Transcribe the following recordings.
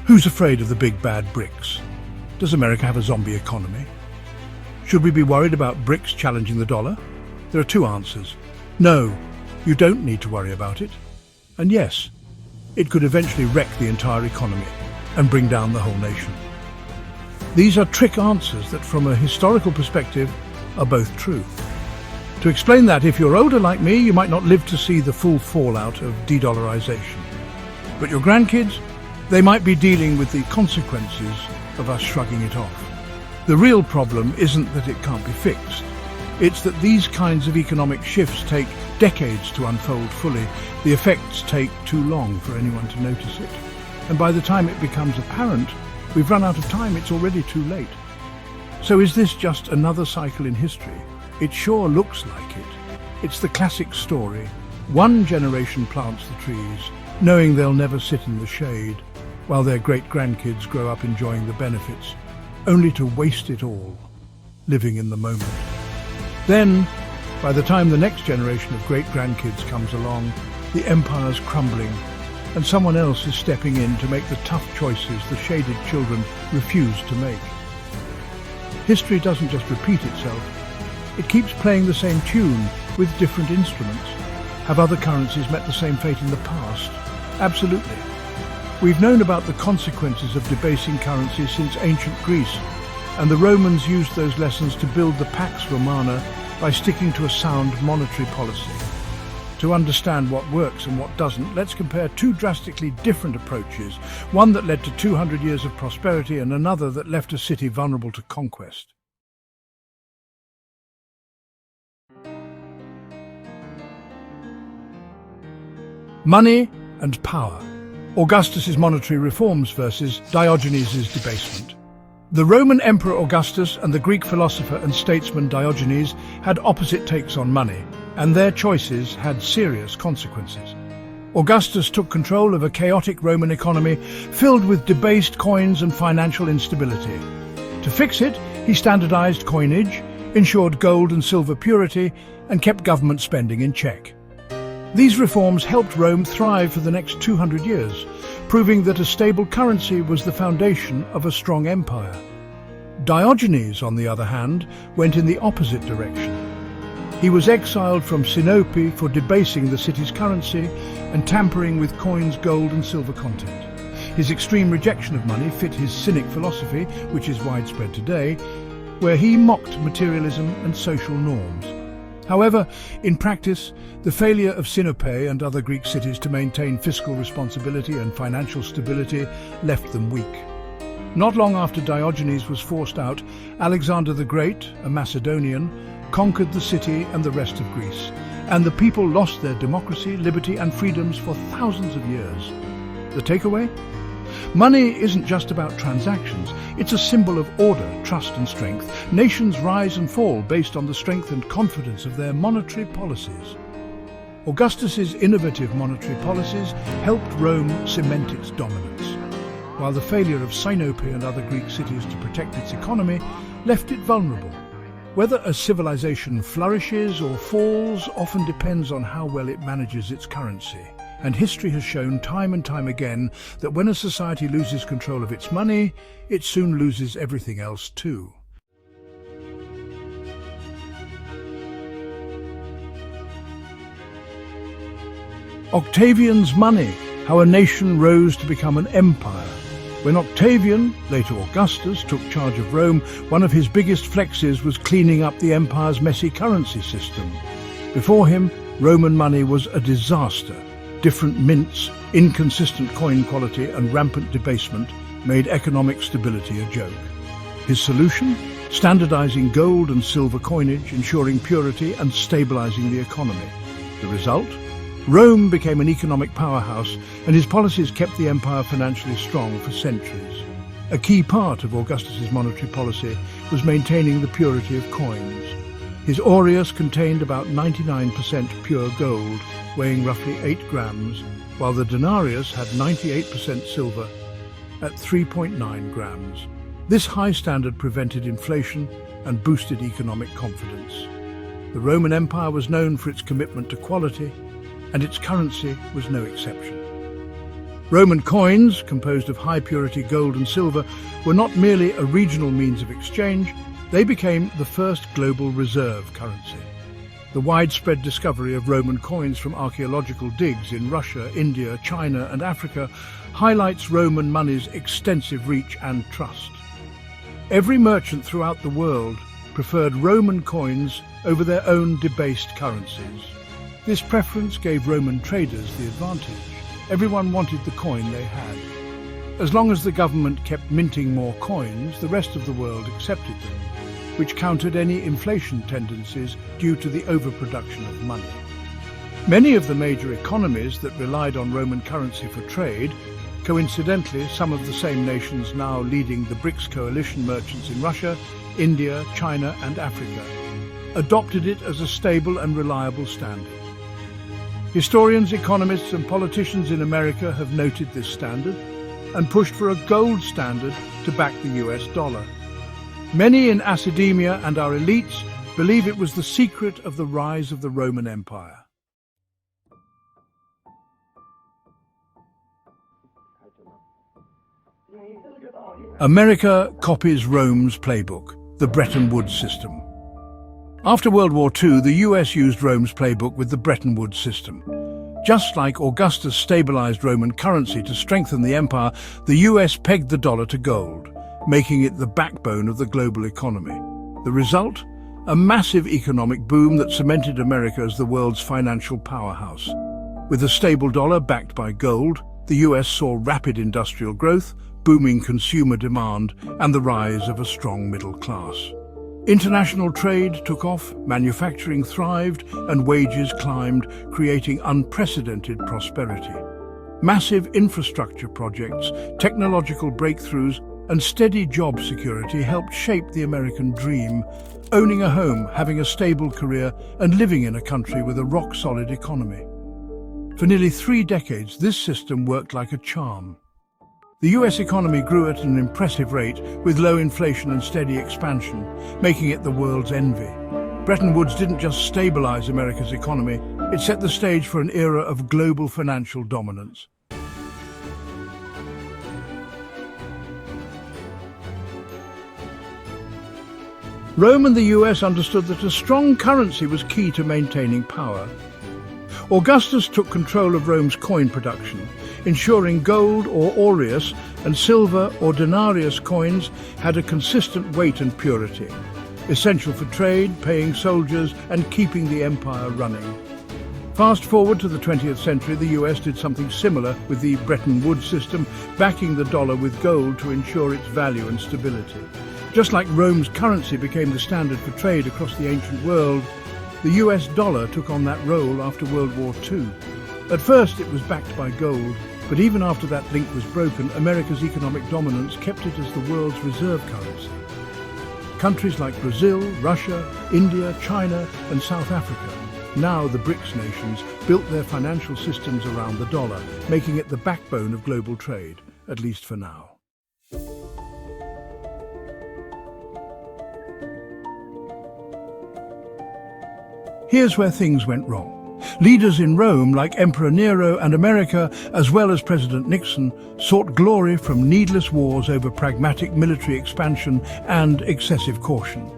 Who's afraid of the big bad BRICS? Does America have a zombie economy? Should we be worried about BRICS challenging the dollar? There are two answers. No, you don't need to worry about it. And yes, it could eventually wreck the entire economy and bring down the whole nation. These are trick answers that, from a historical perspective, are both true. To explain that, if you're older like me, you might not live to see the full fallout of de-dollarization. But your grandkids, they might be dealing with the consequences of us shrugging it off. The real problem isn't that it can't be fixed. It's that these kinds of economic shifts take decades to unfold fully. The effects take too long for anyone to notice it. And by the time it becomes apparent, we've run out of time, it's already too late. So is this just another cycle in history? It sure looks like it. It's the classic story. One generation plants the trees, knowing they'll never sit in the shade, while their great-grandkids grow up enjoying the benefits, only to waste it all, living in the moment. Then, by the time the next generation of great-grandkids comes along, the empire's crumbling, and someone else is stepping in to make the tough choices the shaded children refuse to make. History doesn't just repeat itself, it keeps playing the same tune with different instruments. Have other currencies met the same fate in the past? Absolutely. We've known about the consequences of debasing currency since ancient Greece, and the Romans used those lessons to build the Pax Romana by sticking to a sound monetary policy. To understand what works and what doesn't, let's compare two drastically different approaches, one that led to 200 years of prosperity and another that left a city vulnerable to conquest. Money and power. Augustus's monetary reforms versus Diogenes' debasement. The Roman Emperor Augustus and the Greek philosopher and statesman Diogenes had opposite takes on money, and their choices had serious consequences. Augustus took control of a chaotic Roman economy filled with debased coins and financial instability. To fix it, he standardized coinage, ensured gold and silver purity, and kept government spending in check. These reforms helped Rome thrive for the next 200 years, proving that a stable currency was the foundation of a strong empire. Diogenes, on the other hand, went in the opposite direction. He was exiled from Sinope for debasing the city's currency and tampering with coins' gold and silver content. His extreme rejection of money fit his Cynic philosophy, which is widespread today, where he mocked materialism and social norms. However, in practice, the failure of Sinope and other Greek cities to maintain fiscal responsibility and financial stability left them weak. Not long after Diogenes was forced out, Alexander the Great, a Macedonian, conquered the city and the rest of Greece, and the people lost their democracy, liberty and freedoms for thousands of years. The takeaway? Money isn't just about transactions, it's a symbol of order, trust and strength. Nations rise and fall based on the strength and confidence of their monetary policies. Augustus's innovative monetary policies helped Rome cement its dominance, while the failure of Sinope and other Greek cities to protect its economy left it vulnerable. Whether a civilization flourishes or falls often depends on how well it manages its currency. And history has shown time and time again that when a society loses control of its money, it soon loses everything else too. Octavian's money, how a nation rose to become an empire. When Octavian, later Augustus, took charge of Rome, one of his biggest flexes was cleaning up the empire's messy currency system. Before him, Roman money was a disaster. Different mints, inconsistent coin quality and rampant debasement made economic stability a joke. His solution? Standardizing gold and silver coinage, ensuring purity and stabilizing the economy. The result? Rome became an economic powerhouse, and his policies kept the empire financially strong for centuries. A key part of Augustus's monetary policy was maintaining the purity of coins. His aureus contained about 99% pure gold, weighing roughly 8 grams, while the denarius had 98% silver at 3.9 grams. This high standard prevented inflation and boosted economic confidence. The Roman Empire was known for its commitment to quality, and its currency was no exception. Roman coins, composed of high-purity gold and silver, were not merely a regional means of exchange, they became the first global reserve currency. The widespread discovery of Roman coins from archaeological digs in Russia, India, China and Africa highlights Roman money's extensive reach and trust. Every merchant throughout the world preferred Roman coins over their own debased currencies. This preference gave Roman traders the advantage. Everyone wanted the coin they had. As long as the government kept minting more coins, the rest of the world accepted them, which countered any inflation tendencies due to the overproduction of money. Many of the major economies that relied on Roman currency for trade, coincidentally some of the same nations now leading the BRICS coalition merchants in Russia, India, China and Africa, adopted it as a stable and reliable standard. Historians, economists and politicians in America have noted this standard and pushed for a gold standard to back the US dollar. Many in academia and our elites believe it was the secret of the rise of the Roman Empire. America copies Rome's playbook, the Bretton Woods system. After World War II, the US used Rome's playbook with the Bretton Woods system. Just like Augustus stabilized Roman currency to strengthen the empire, the US pegged the dollar to gold, making it the backbone of the global economy. The result? A massive economic boom that cemented America as the world's financial powerhouse. With a stable dollar backed by gold, the US saw rapid industrial growth, booming consumer demand, and the rise of a strong middle class. International trade took off, manufacturing thrived, and wages climbed, creating unprecedented prosperity. Massive infrastructure projects, technological breakthroughs, and steady job security helped shape the American dream, owning a home, having a stable career, and living in a country with a rock-solid economy. For nearly 3 decades, this system worked like a charm. The US economy grew at an impressive rate, with low inflation and steady expansion, making it the world's envy. Bretton Woods didn't just stabilize America's economy, it set the stage for an era of global financial dominance. Rome and the US understood that a strong currency was key to maintaining power. Augustus took control of Rome's coin production, ensuring gold or aureus and silver or denarius coins had a consistent weight and purity, essential for trade, paying soldiers, and keeping the empire running. Fast forward to the 20th century, the US did something similar with the Bretton Woods system, backing the dollar with gold to ensure its value and stability. Just like Rome's currency became the standard for trade across the ancient world, the US dollar took on that role after World War II. At first it was backed by gold, but even after that link was broken, America's economic dominance kept it as the world's reserve currency. Countries like Brazil, Russia, India, China and South Africa, now the BRICS nations, built their financial systems around the dollar, making it the backbone of global trade, at least for now. Here's where things went wrong. Leaders in Rome, like Emperor Nero and America, as well as President Nixon, sought glory from needless wars over pragmatic military expansion and excessive caution.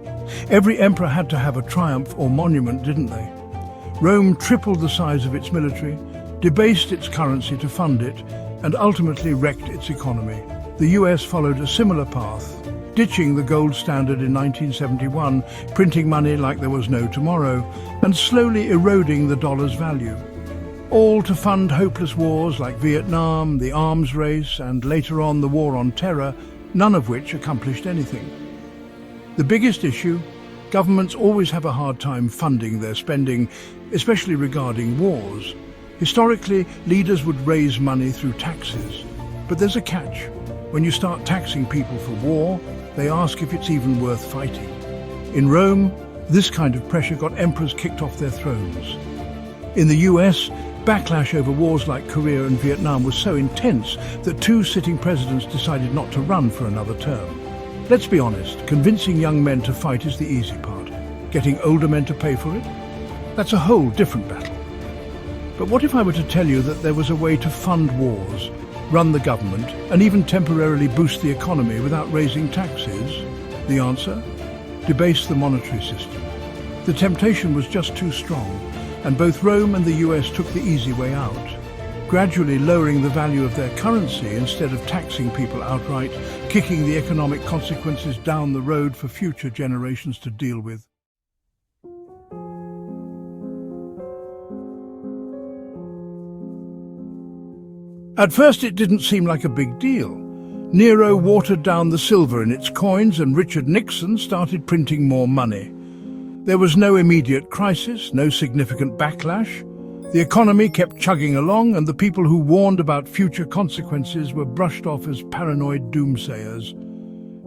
Every emperor had to have a triumph or monument, didn't they? Rome tripled the size of its military, debased its currency to fund it, and ultimately wrecked its economy. The US followed a similar path, ditching the gold standard in 1971, printing money like there was no tomorrow, and slowly eroding the dollar's value. All to fund hopeless wars like Vietnam, the arms race, and later on the war on terror, none of which accomplished anything. The biggest issue? Governments always have a hard time funding their spending, especially regarding wars. Historically, leaders would raise money through taxes. But there's a catch. When you start taxing people for war, they ask if it's even worth fighting. In Rome, this kind of pressure got emperors kicked off their thrones. In the US, backlash over wars like Korea and Vietnam was so intense that 2 sitting presidents decided not to run for another term. Let's be honest, convincing young men to fight is the easy part. Getting older men to pay for it? That's a whole different battle. But what if I were to tell you that there was a way to fund wars, run the government, and even temporarily boost the economy without raising taxes? The answer? Debase the monetary system. The temptation was just too strong, and both Rome and the US took the easy way out, gradually lowering the value of their currency instead of taxing people outright, kicking the economic consequences down the road for future generations to deal with. At first it didn't seem like a big deal. Nero watered down the silver in its coins and Richard Nixon started printing more money. There was no immediate crisis, no significant backlash. The economy kept chugging along and the people who warned about future consequences were brushed off as paranoid doomsayers.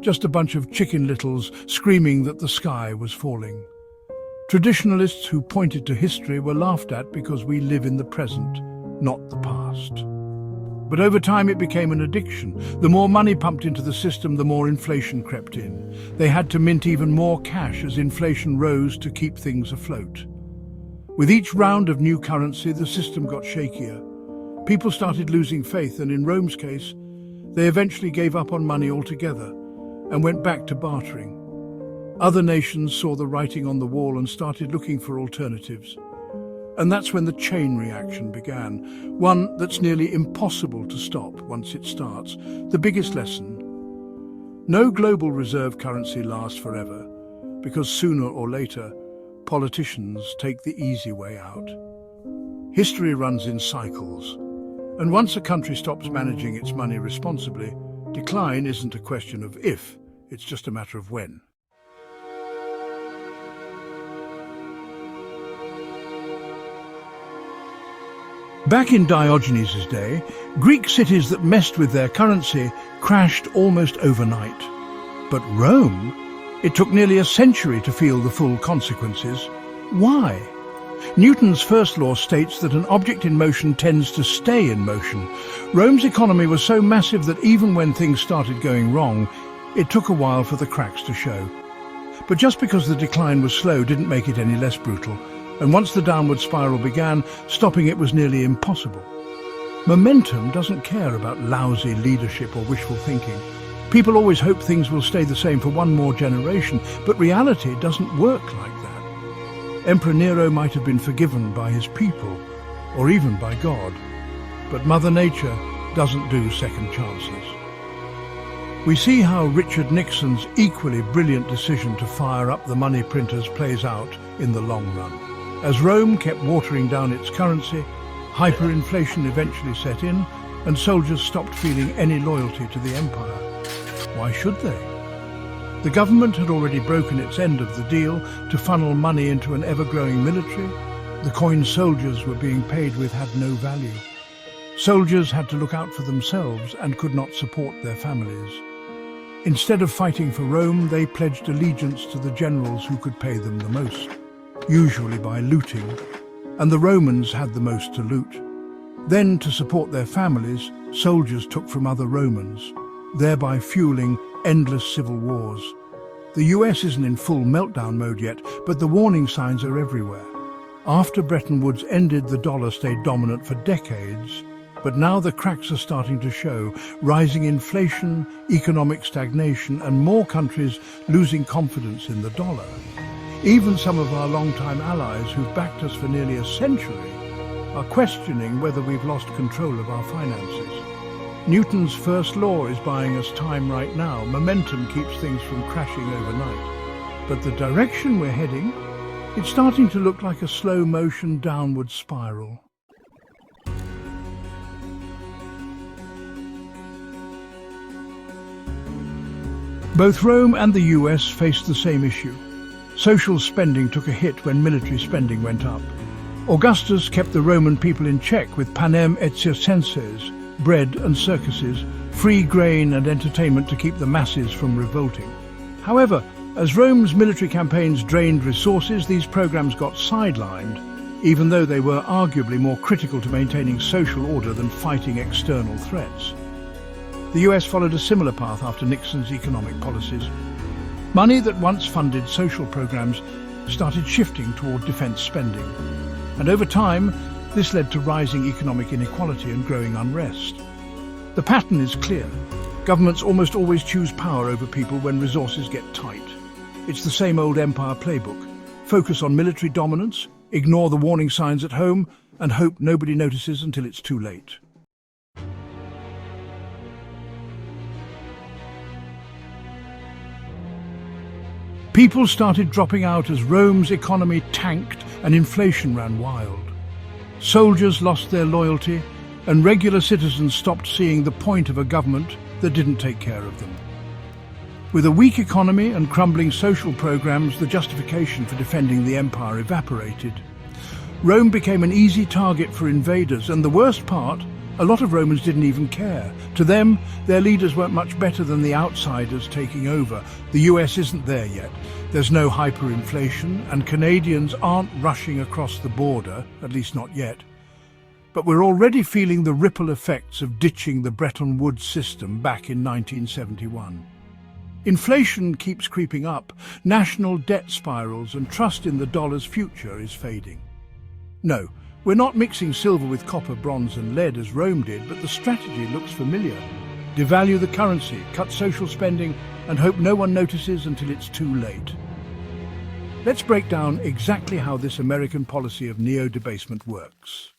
Just a bunch of chicken littles screaming that the sky was falling. Traditionalists who pointed to history were laughed at because we live in the present, not the past. But over time it became an addiction. The more money pumped into the system, the more inflation crept in. They had to mint even more cash as inflation rose to keep things afloat. With each round of new currency, the system got shakier. People started losing faith, and in Rome's case, they eventually gave up on money altogether and went back to bartering. Other nations saw the writing on the wall and started looking for alternatives. And that's when the chain reaction began, one that's nearly impossible to stop once it starts. The biggest lesson: no global reserve currency lasts forever, because sooner or later, politicians take the easy way out. History runs in cycles, and once a country stops managing its money responsibly, decline isn't a question of if, it's just a matter of when. Back in Diogenes' day, Greek cities that messed with their currency crashed almost overnight. But Rome? It took nearly a century to feel the full consequences. Why? Newton's first law states that an object in motion tends to stay in motion. Rome's economy was so massive that even when things started going wrong, it took a while for the cracks to show. But just because the decline was slow didn't make it any less brutal. And once the downward spiral began, stopping it was nearly impossible. Momentum doesn't care about lousy leadership or wishful thinking. People always hope things will stay the same for one more generation, but reality doesn't work like that. Emperor Nero might have been forgiven by his people, or even by God, but Mother Nature doesn't do second chances. We see how Richard Nixon's equally brilliant decision to fire up the money printers plays out in the long run. As Rome kept watering down its currency, hyperinflation eventually set in, and soldiers stopped feeling any loyalty to the empire. Why should they? The government had already broken its end of the deal to funnel money into an ever-growing military. The coin soldiers were being paid with had no value. Soldiers had to look out for themselves and could not support their families. Instead of fighting for Rome, they pledged allegiance to the generals who could pay them the most, usually by looting, and the Romans had the most to loot. Then, to support their families, soldiers took from other Romans, thereby fueling endless civil wars. The US isn't in full meltdown mode yet, but the warning signs are everywhere. After Bretton Woods ended, the dollar stayed dominant for decades, but now the cracks are starting to show: rising inflation, economic stagnation, and more countries losing confidence in the dollar. Even some of our long-time allies who've backed us for nearly a century are questioning whether we've lost control of our finances. Newton's first law is buying us time right now. Momentum keeps things from crashing overnight. But the direction we're heading, it's starting to look like a slow-motion downward spiral. Both Rome and the US faced the same issue. Social spending took a hit when military spending went up. Augustus kept the Roman people in check with panem et circenses, bread and circuses, free grain and entertainment to keep the masses from revolting. However, as Rome's military campaigns drained resources, these programs got sidelined, even though they were arguably more critical to maintaining social order than fighting external threats. The US followed a similar path after Nixon's economic policies. Money that once funded social programs started shifting toward defense spending. And over time, this led to rising economic inequality and growing unrest. The pattern is clear. Governments almost always choose power over people when resources get tight. It's the same old empire playbook. Focus on military dominance, ignore the warning signs at home, and hope nobody notices until it's too late. People started dropping out as Rome's economy tanked and inflation ran wild. Soldiers lost their loyalty, and regular citizens stopped seeing the point of a government that didn't take care of them. With a weak economy and crumbling social programs, the justification for defending the empire evaporated. Rome became an easy target for invaders, and the worst part, a lot of Romans didn't even care. To them, their leaders weren't much better than the outsiders taking over. The US isn't there yet. There's no hyperinflation, and Canadians aren't rushing across the border, at least not yet. But we're already feeling the ripple effects of ditching the Bretton Woods system back in 1971. Inflation keeps creeping up, national debt spirals, and trust in the dollar's future is fading. No, we're not mixing silver with copper, bronze and lead as Rome did, but the strategy looks familiar. Devalue the currency, cut social spending, and hope no one notices until it's too late. Let's break down exactly how this American policy of neo-debasement works.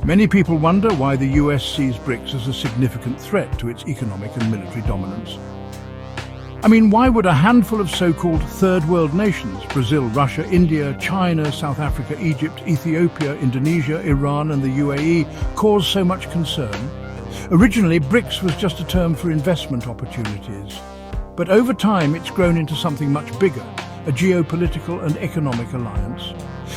Many people wonder why the US sees BRICS as a significant threat to its economic and military dominance. I mean, why would a handful of so-called third world nations, Brazil, Russia, India, China, South Africa, Egypt, Ethiopia, Indonesia, Iran and the UAE cause so much concern? Originally, BRICS was just a term for investment opportunities. But over time, it's grown into something much bigger, a geopolitical and economic alliance.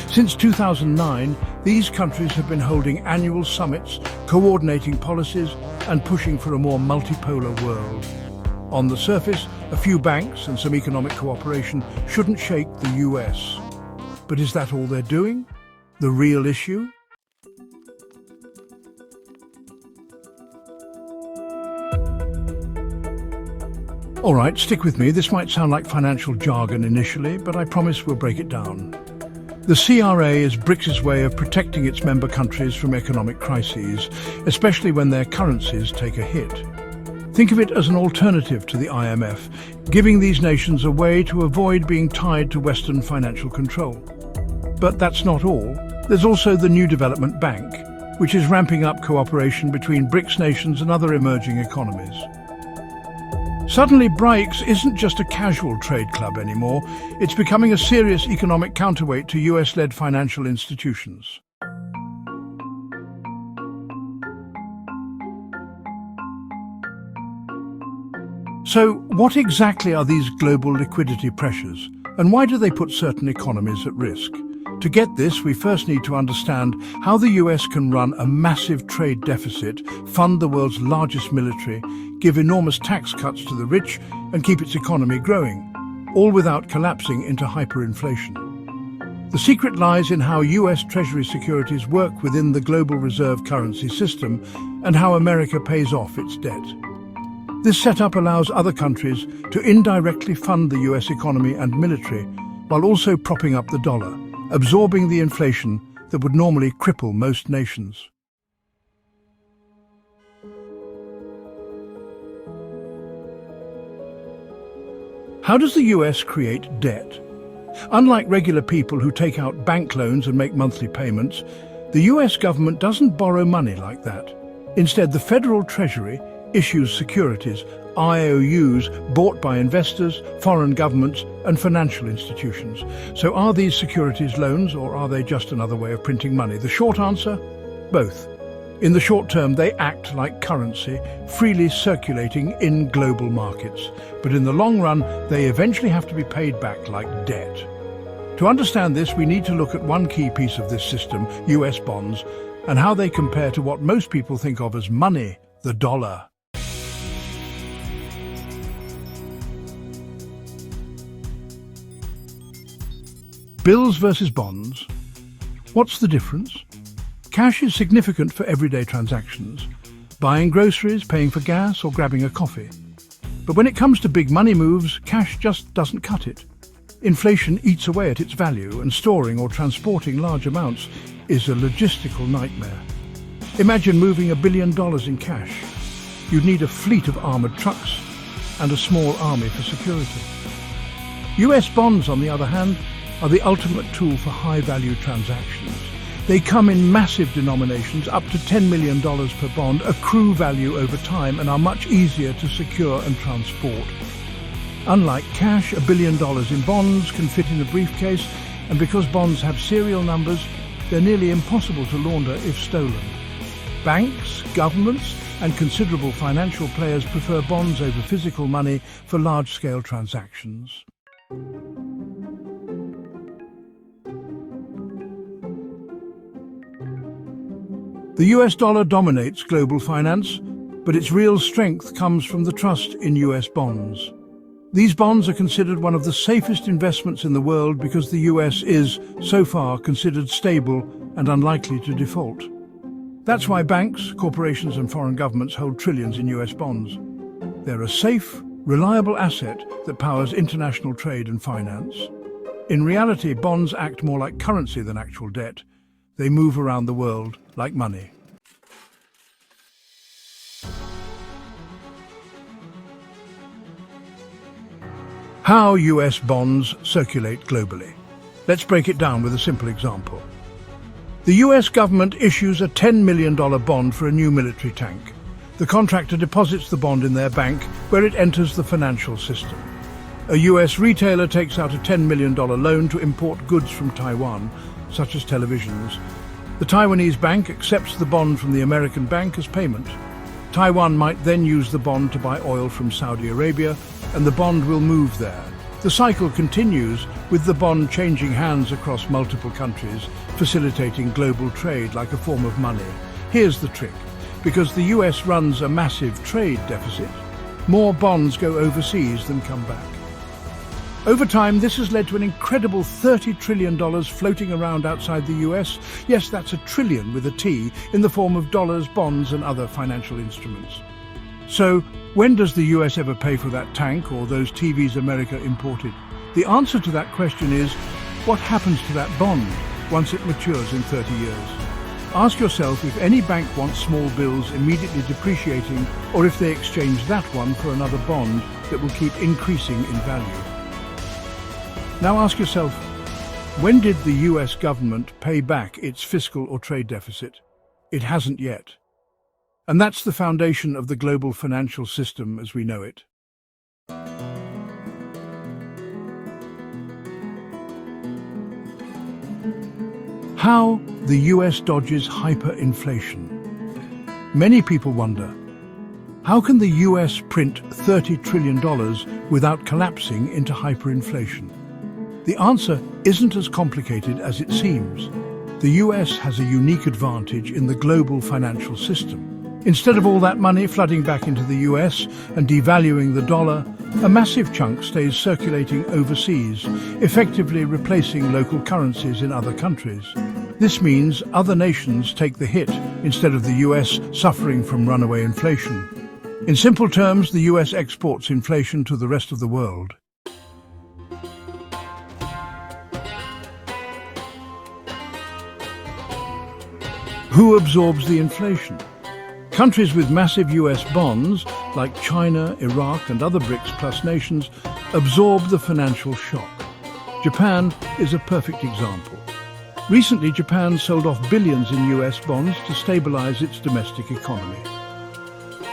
Since 2009, these countries have been holding annual summits, coordinating policies and pushing for a more multipolar world. On the surface, a few banks and some economic cooperation shouldn't shake the US. But is that all they're doing? The real issue? All right, stick with me. This might sound like financial jargon initially, but I promise we'll break it down. The CRA is BRICS' way of protecting its member countries from economic crises, especially when their currencies take a hit. Think of it as an alternative to the IMF, giving these nations a way to avoid being tied to Western financial control. But that's not all. There's also the New Development Bank, which is ramping up cooperation between BRICS nations and other emerging economies. Suddenly, BRICS isn't just a casual trade club anymore. It's becoming a serious economic counterweight to US-led financial institutions. So, what exactly are these global liquidity pressures, and why do they put certain economies at risk? To get this, we first need to understand how the US can run a massive trade deficit, fund the world's largest military, give enormous tax cuts to the rich, and keep its economy growing, all without collapsing into hyperinflation. The secret lies in how US Treasury securities work within the global reserve currency system and how America pays off its debt. This setup allows other countries to indirectly fund the US economy and military, while also propping up the dollar, absorbing the inflation that would normally cripple most nations. How does the US create debt? Unlike regular people who take out bank loans and make monthly payments, the US government doesn't borrow money like that. Instead, the Federal Treasury issues securities, IOUs, bought by investors, foreign governments and financial institutions. So are these securities loans, or are they just another way of printing money? The short answer? Both. In the short term, they act like currency, freely circulating in global markets. But in the long run, they eventually have to be paid back like debt. To understand this, we need to look at one key piece of this system, US bonds, and how they compare to what most people think of as money, the dollar. Bills versus bonds. What's the difference? Cash is significant for everyday transactions, buying groceries, paying for gas, or grabbing a coffee. But when it comes to big money moves, cash just doesn't cut it. Inflation eats away at its value, and storing or transporting large amounts is a logistical nightmare. Imagine moving $1 billion in cash. You'd need a fleet of armoured trucks and a small army for security. US bonds, on the other hand, are the ultimate tool for high-value transactions. They come in massive denominations, up to $10 million per bond, accrue value over time, and are much easier to secure and transport. Unlike cash, $1 billion in bonds can fit in a briefcase, and because bonds have serial numbers, they're nearly impossible to launder if stolen. Banks, governments, and considerable financial players prefer bonds over physical money for large-scale transactions. The US dollar dominates global finance, but its real strength comes from the trust in US bonds. These bonds are considered one of the safest investments in the world because the US is, so far, considered stable and unlikely to default. That's why banks, corporations and foreign governments hold trillions in US bonds. They're a safe, reliable asset that powers international trade and finance. In reality, bonds act more like currency than actual debt. They move around the world like money. How US bonds circulate globally. Let's break it down with a simple example. The US government issues a $10 million bond for a new military tank. The contractor deposits the bond in their bank, where it enters the financial system. A US retailer takes out a $10 million loan to import goods from Taiwan, such as televisions. The Taiwanese bank accepts the bond from the American bank as payment. Taiwan might then use the bond to buy oil from Saudi Arabia, and the bond will move there. The cycle continues, with the bond changing hands across multiple countries, facilitating global trade like a form of money. Here's the trick. Because the US runs a massive trade deficit, more bonds go overseas than come back. Over time, this has led to an incredible $30 trillion floating around outside the US. Yes, that's a trillion with a T, in the form of dollars, bonds and other financial instruments. So, when does the US ever pay for that tank or those TVs America imported? The answer to that question is, what happens to that bond once it matures in 30 years? Ask yourself if any bank wants small bills immediately depreciating, or if they exchange that one for another bond that will keep increasing in value. Now ask yourself, when did the US government pay back its fiscal or trade deficit? It hasn't yet. And that's the foundation of the global financial system as we know it. How the US dodges hyperinflation. Many people wonder, how can the US print $30 trillion without collapsing into hyperinflation? The answer isn't as complicated as it seems. The US has a unique advantage in the global financial system. Instead of all that money flooding back into the US and devaluing the dollar, a massive chunk stays circulating overseas, effectively replacing local currencies in other countries. This means other nations take the hit instead of the US suffering from runaway inflation. In simple terms, the US exports inflation to the rest of the world. Who absorbs the inflation? Countries with massive US bonds, like China, Iraq and other BRICS plus nations, absorb the financial shock. Japan is a perfect example. Recently, Japan sold off billions in US bonds to stabilize its domestic economy.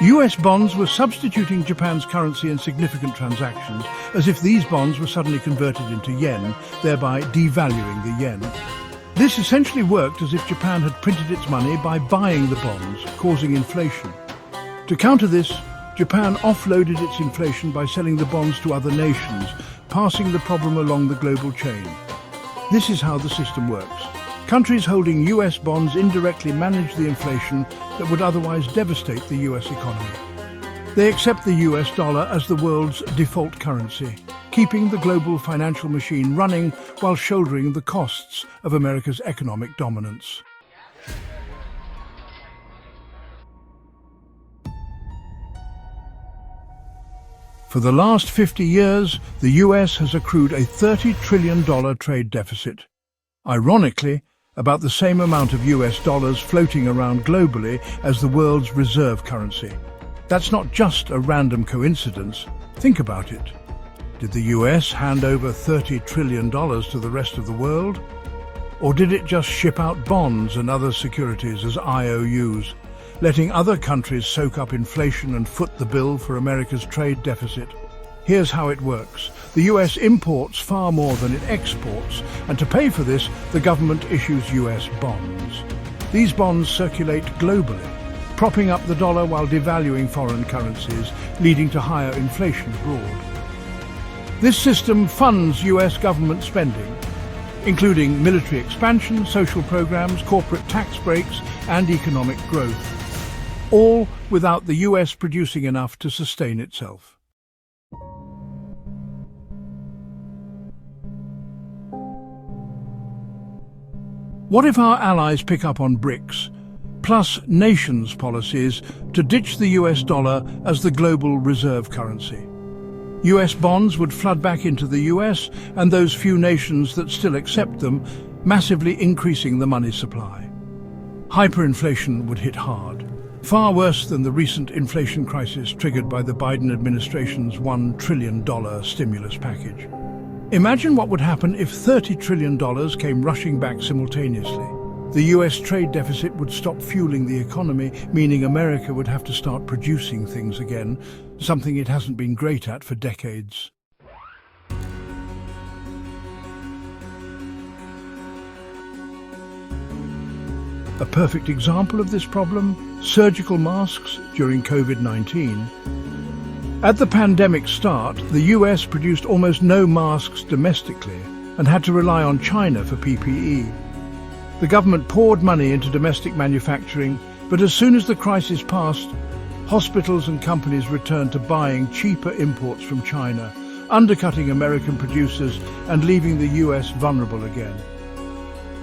US bonds were substituting Japan's currency in significant transactions, as if these bonds were suddenly converted into yen, thereby devaluing the yen. This essentially worked as if Japan had printed its money by buying the bonds, causing inflation. To counter this, Japan offloaded its inflation by selling the bonds to other nations, passing the problem along the global chain. This is how the system works. Countries holding US bonds indirectly manage the inflation that would otherwise devastate the US economy. They accept the US dollar as the world's default currency, keeping the global financial machine running while shouldering the costs of America's economic dominance. For the last 50 years, the US has accrued a $30 trillion trade deficit. Ironically, about the same amount of US dollars floating around globally as the world's reserve currency. That's not just a random coincidence. Think about it. Did the US hand over $30 trillion to the rest of the world? Or did it just ship out bonds and other securities as IOUs, letting other countries soak up inflation and foot the bill for America's trade deficit? Here's how it works. The US imports far more than it exports, and to pay for this, the government issues US bonds. These bonds circulate globally, propping up the dollar while devaluing foreign currencies, leading to higher inflation abroad. This system funds US government spending, including military expansion, social programs, corporate tax breaks, and economic growth, all without the US producing enough to sustain itself. What if our allies pick up on BRICS, plus nations' policies to ditch the US dollar as the global reserve currency? US bonds would flood back into the US and those few nations that still accept them, massively increasing the money supply. Hyperinflation would hit hard, far worse than the recent inflation crisis triggered by the Biden administration's $1 trillion stimulus package. Imagine what would happen if $30 trillion came rushing back simultaneously. The US trade deficit would stop fueling the economy, meaning America would have to start producing things again, something it hasn't been great at for decades. A perfect example of this problem: surgical masks during COVID-19. At the pandemic's start, the US produced almost no masks domestically and had to rely on China for PPE. The government poured money into domestic manufacturing, but as soon as the crisis passed, hospitals and companies returned to buying cheaper imports from China, undercutting American producers and leaving the US vulnerable again.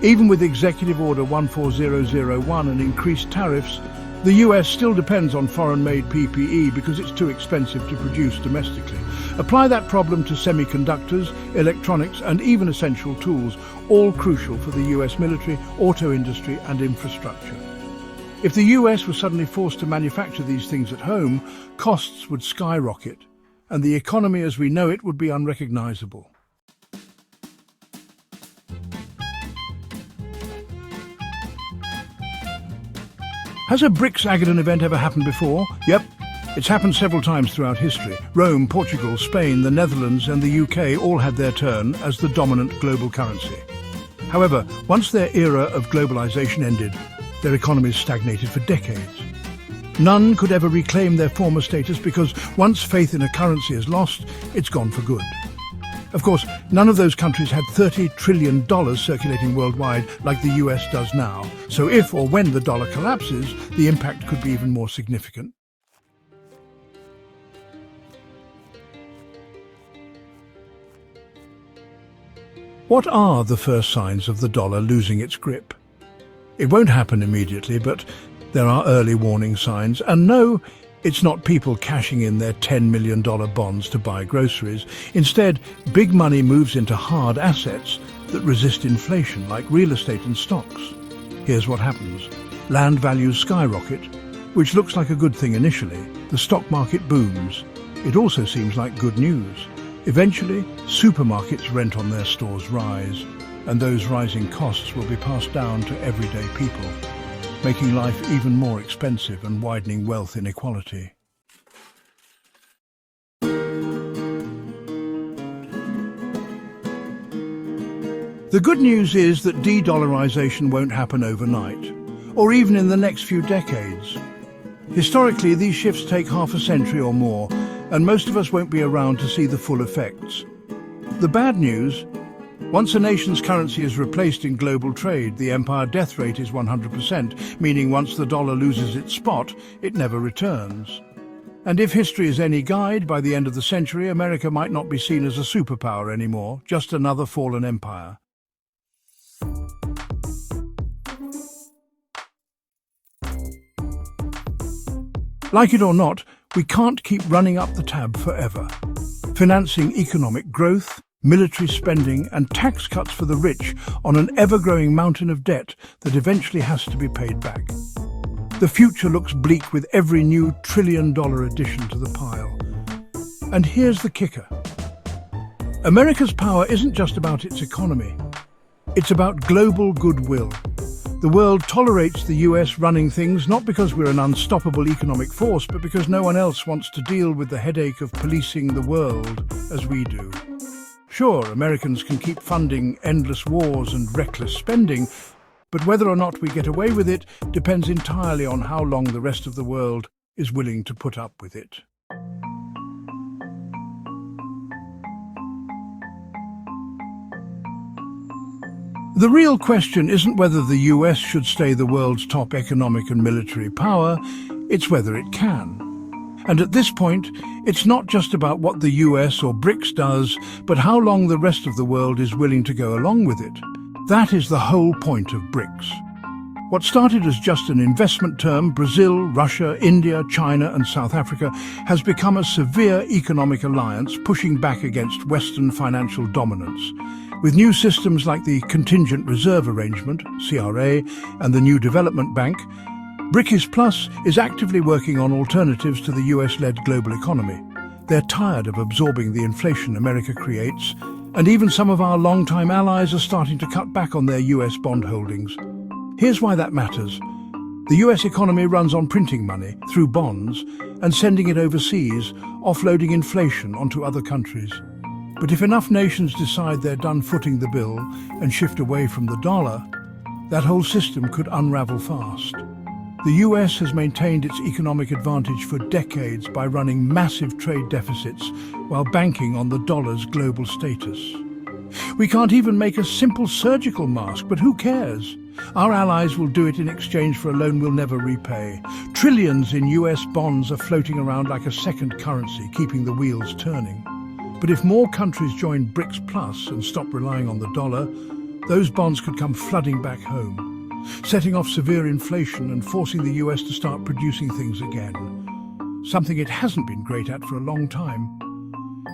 Even with Executive Order 14001 and increased tariffs, the US still depends on foreign-made PPE because it's too expensive to produce domestically. Apply that problem to semiconductors, electronics, and even essential tools, all crucial for the US military, auto industry, and infrastructure. If the US was suddenly forced to manufacture these things at home, costs would skyrocket, and the economy as we know it would be unrecognizable. Has a BRICSaggedon event ever happened before? Yep, it's happened several times throughout history. Rome, Portugal, Spain, the Netherlands and the UK all had their turn as the dominant global currency. However, once their era of globalization ended, their economies stagnated for decades. None could ever reclaim their former status because once faith in a currency is lost, it's gone for good. Of course, none of those countries had $30 trillion circulating worldwide like the US does now, so if or when the dollar collapses, the impact could be even more significant. What are the first signs of the dollar losing its grip? It won't happen immediately, but there are early warning signs, and no, it's not people cashing in their $10 million bonds to buy groceries. Instead, big money moves into hard assets that resist inflation, like real estate and stocks. Here's what happens. Land values skyrocket, which looks like a good thing initially. The stock market booms. It also seems like good news. Eventually, supermarkets' rent on their stores rise, and those rising costs will be passed down to everyday people, making life even more expensive and widening wealth inequality. The good news is that de-dollarization won't happen overnight, or even in the next few decades. Historically, these shifts take half a century or more, and most of us won't be around to see the full effects. The bad news: once a nation's currency is replaced in global trade, the empire death rate is 100%, meaning once the dollar loses its spot, it never returns. And if history is any guide, by the end of the century, America might not be seen as a superpower anymore, just another fallen empire. Like it or not, We can't keep running up the tab forever, financing economic growth, military spending and tax cuts for the rich on an ever-growing mountain of debt that eventually has to be paid back. The future looks bleak with every new trillion-dollar addition to the pile. And here's the kicker. America's power isn't just about its economy. It's about global goodwill. The world tolerates the US running things not because we're an unstoppable economic force, but because no one else wants to deal with the headache of policing the world as we do. Sure, Americans can keep funding endless wars and reckless spending, but whether or not we get away with it depends entirely on how long the rest of the world is willing to put up with it. The real question isn't whether the US should stay the world's top economic and military power, it's whether it can. And at this point, it's not just about what the US or BRICS does, but how long the rest of the world is willing to go along with it. That is the whole point of BRICS. What started as just an investment term, Brazil, Russia, India, China and South Africa, has become a severe economic alliance pushing back against Western financial dominance. With new systems like the Contingent Reserve Arrangement, CRA, and the New Development Bank, BRICS Plus is actively working on alternatives to the US-led global economy. They're tired of absorbing the inflation America creates, and even some of our longtime allies are starting to cut back on their US bond holdings. Here's why that matters. The US economy runs on printing money through bonds and sending it overseas, offloading inflation onto other countries. But if enough nations decide they're done footing the bill and shift away from the dollar, that whole system could unravel fast. The US has maintained its economic advantage for decades by running massive trade deficits while banking on the dollar's global status. We can't even make a simple surgical mask, but who cares? Our allies will do it in exchange for a loan we'll never repay. Trillions in US bonds are floating around like a second currency, keeping the wheels turning. But if more countries join BRICS Plus and stop relying on the dollar, those bonds could come flooding back home, setting off severe inflation and forcing the US to start producing things again, something it hasn't been great at for a long time.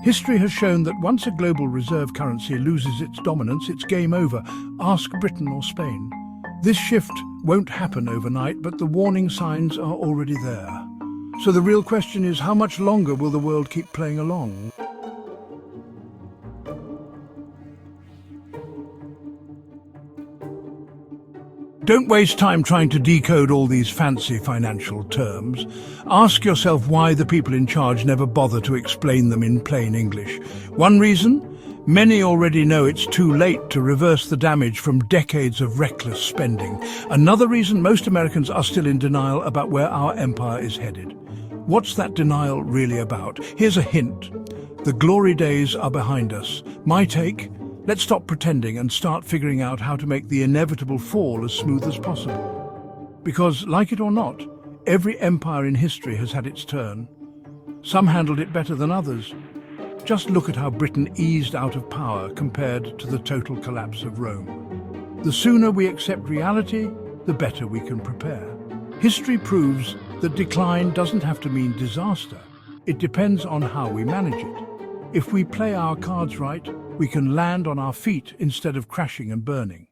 History has shown that once a global reserve currency loses its dominance, it's game over. Ask Britain or Spain. This shift won't happen overnight, but the warning signs are already there. So the real question is, how much longer will the world keep playing along? Don't waste time trying to decode all these fancy financial terms. Ask yourself why the people in charge never bother to explain them in plain English. One reason? Many already know it's too late to reverse the damage from decades of reckless spending. Another reason, most Americans are still in denial about where our empire is headed. What's that denial really about? Here's a hint. The glory days are behind us. My take? Let's stop pretending and start figuring out how to make the inevitable fall as smooth as possible. Because, like it or not, every empire in history has had its turn. Some handled it better than others. Just look at how Britain eased out of power compared to the total collapse of Rome. The sooner we accept reality, the better we can prepare. History proves that decline doesn't have to mean disaster. It depends on how we manage it. If we play our cards right, we can land on our feet instead of crashing and burning.